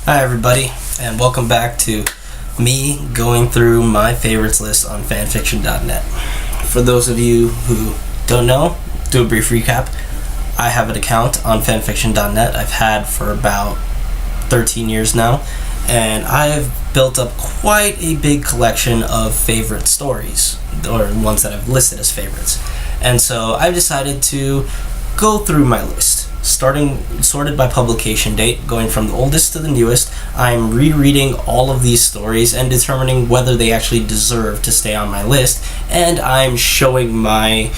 Hi everybody, and welcome back to me going through my favorites list on fanfiction.net. For those of you who don't know, do a brief recap. I have an account on fanfiction.net I've had for about 13 years now, and I've built up quite a big collection of favorite stories, or ones that I've listed as favorites. And so I've decided to go through my list. Sorted by publication date, going from the oldest to the newest. I'm rereading all of these stories and determining whether they actually deserve to stay on my list, and I'm showing my,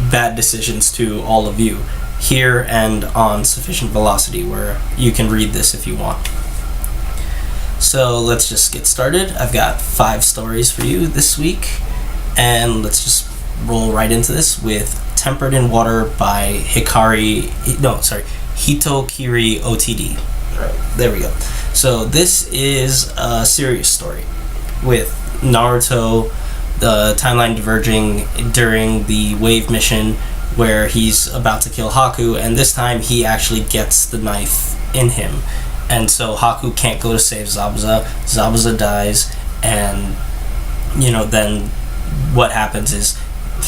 bad decisions to all of you here and on Sufficient Velocity, where you can read this if you want. So let's just get started. I've got 5 stories for you this week, and let's just roll right into this with Tempered in Water by HitokiriOTD. Right, there we go. So this is a serious story with Naruto, the timeline diverging during the wave mission where he's about to kill Haku, and this time he actually gets the knife in him. And so Haku can't go to save Zabuza. Zabuza dies, and then what happens is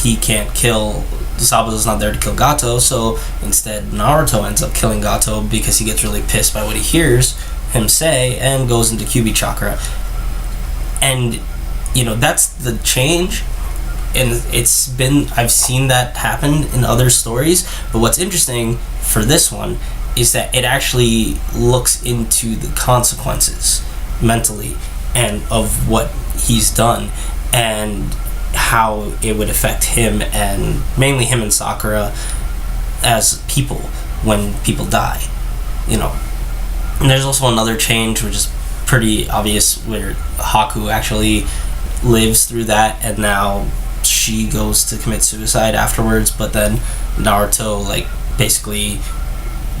he can't kill Zabuza's not there to kill Gato, so instead Naruto ends up killing Gato because he gets really pissed by what he hears him say and goes into Kyuubi chakra. And that's the change, and I've seen that happen in other stories, but what's interesting for this one is that it actually looks into the consequences mentally and of what he's done and how it would affect him, and mainly him and Sakura as people when people die. And there's also another change which is pretty obvious, where Haku actually lives through that, and now she goes to commit suicide afterwards, but then Naruto basically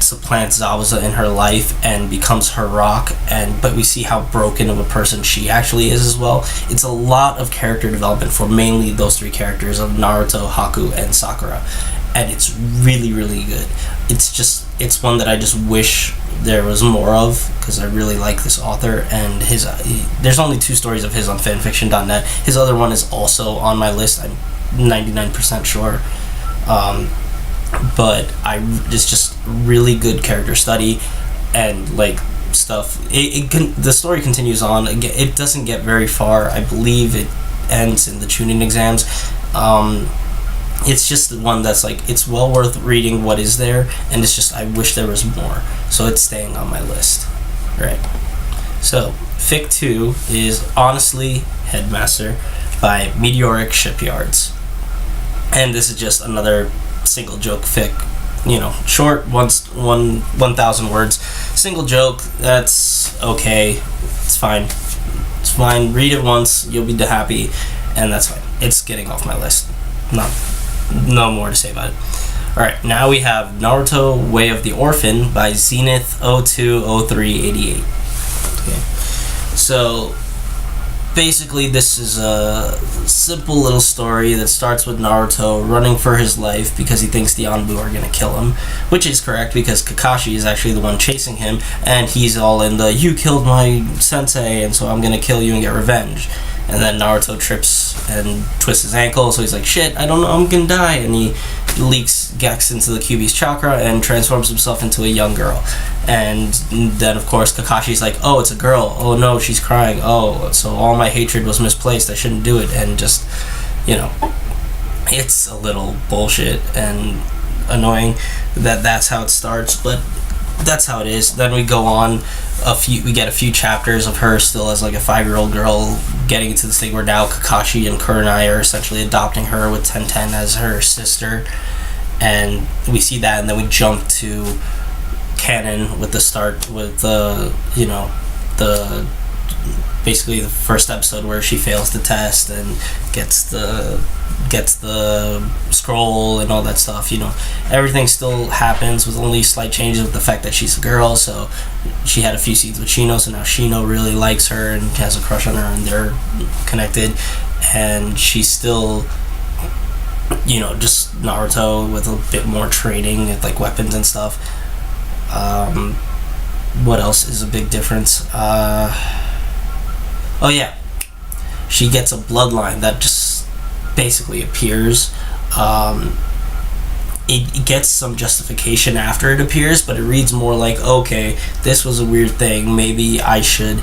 supplants Zabuza in her life and becomes her rock, but we see how broken of a person she actually is as well. It's a lot of character development for mainly those 3 characters of Naruto, Haku, and Sakura, and it's really, really good. It's one that I just wish there was more of, because I really like this author, and there's only 2 stories of his on fanfiction.net. His other one is also on my list, I'm 99% sure. But it's just really good character study and stuff. The story continues on. It doesn't get very far. I believe it ends in the Chunin exams. It's just one that's it's well worth reading what is there, and it's just I wish there was more. So it's staying on my list. Right. So Fic 2 is Honestly Headmaster by Meteoricshipyards, and this is just another single joke fic, short, 1,000 words, single joke. That's okay, it's fine, read it once, you'll be happy, and that's fine. It's getting off my list. No more to say about it. Alright, now we have Naruto Way of the Orphan by Zenith020388. Okay, so basically, this is a simple little story that starts with Naruto running for his life because he thinks the Anbu are going to kill him, which is correct because Kakashi is actually the one chasing him, and he's all in the "you killed my sensei, and so I'm going to kill you and get revenge." And then Naruto trips and twists his ankle, so he's like, "Shit, I don't know, I'm going to die," and he gets into the Kyuubi's chakra and transforms himself into a young girl. And then of course Kakashi's like, "Oh, it's a girl. Oh no, she's crying. Oh, so all my hatred was misplaced. I shouldn't do it." And just, it's a little bullshit and annoying that's how it starts, but that's how it is. Then we go on we get a few chapters of her still as a 5-year-old girl, getting into this thing where now Kakashi and Kurenai are essentially adopting her with Tenten as her sister, and we see that, and then we jump to canon with the start with the basically the first episode where she fails the test and gets the scroll and all that stuff. Everything still happens with only slight changes with the fact that she's a girl. So she had a few scenes with Shino, so now Shino really likes her and has a crush on her, and they're connected. And she's still just Naruto with a bit more training with weapons and stuff. what else is a big difference? Oh yeah, she gets a bloodline that just basically appears. It gets some justification after it appears, but it reads more like, okay, this was a weird thing, maybe I should...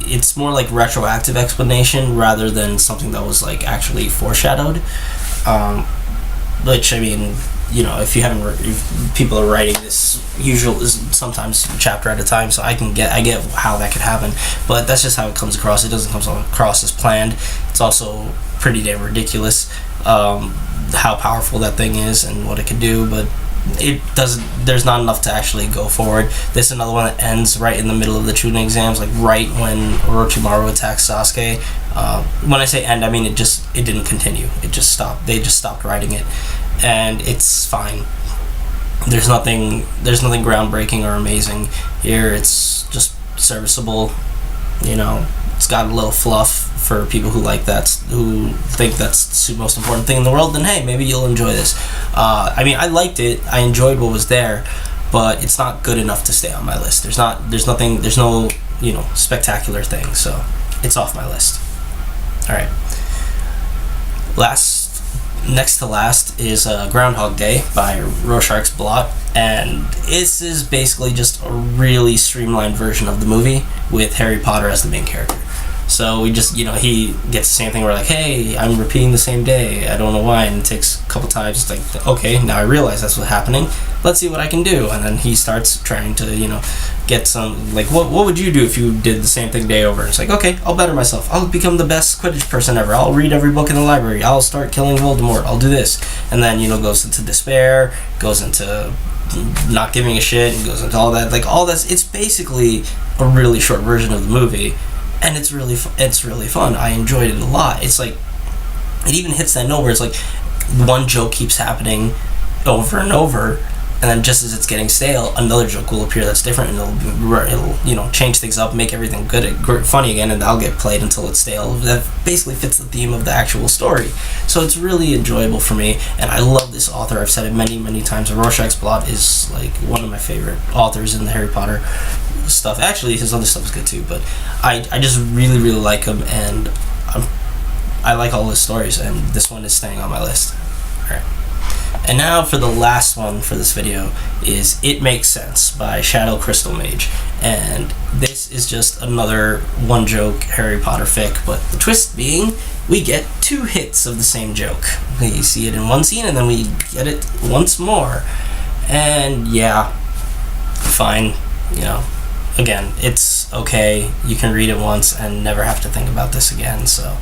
It's more like retroactive explanation rather than something that was like actually foreshadowed. Which, I mean, you know, if you haven't, if people are writing this sometimes a chapter at a time, so I get how that could happen, but that's just how it comes across. It doesn't come across as planned. It's also pretty damn ridiculous how powerful that thing is and what it can do, but it doesn't. There's not enough to actually go forward. This is another one that ends right in the middle of the Chunin exams, like right when Orochimaru attacks Sasuke. When I say end, I mean it didn't continue. It just stopped. They just stopped writing it, and it's fine. There's nothing groundbreaking or amazing here. It's just serviceable. You know, it's got a little fluff for people who like that, who think that's the most important thing in the world. Then hey, maybe you'll enjoy this. I mean, I liked it. I enjoyed what was there, but it's not good enough to stay on my list. There's no spectacular thing, so it's off my list. All right. Next to last is Groundhog Day by Rorschach's Blot, and this is basically just a really streamlined version of the movie with Harry Potter as the main character. So we just, he gets the same thing. We're like, hey, I'm repeating the same day. I don't know why. And it takes a couple times. It's like, okay, now I realize that's what's happening. Let's see what I can do. And then he starts trying to, get some, like, what would you do if you did the same thing day over? It's like, okay, I'll better myself. I'll become the best Quidditch person ever. I'll read every book in the library. I'll start killing Voldemort. I'll do this. And then, goes into despair, goes into not giving a shit, and goes into all that. Like, all that's, it's basically a really short version of the movie. And it's really fun. I enjoyed it a lot. It's like, it even hits that note where it's like, one joke keeps happening over and over, and then just as it's getting stale, another joke will appear that's different, and it'll change things up, make everything good, funny again, and that'll get played until it's stale. That basically fits the theme of the actual story. So it's really enjoyable for me, and I love this author. I've said it many, many times. Rorschach's Blot is like one of my favorite authors in the Harry Potter stuff. Actually, his other stuff is good too, but I just really, really like him, and I like all his stories, and this one is staying on my list. Alright. And now for the last one for this video is It Makes Sense by Shadow Crystal Mage. And this is just another one joke Harry Potter fic, but the twist being we get 2 hits of the same joke. We see it in one scene and then we get it once more. And yeah, fine, again, it's okay. You can read it once and never have to think about this again, so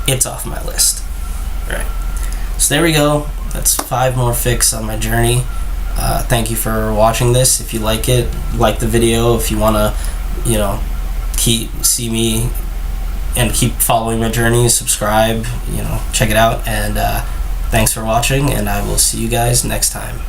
it's off my list. Alright. So there we go. That's 5 more fics on my journey. Thank you for watching this. If you like it, like the video. If you want to, see me and keep following my journey, subscribe, check it out. And thanks for watching, and I will see you guys next time.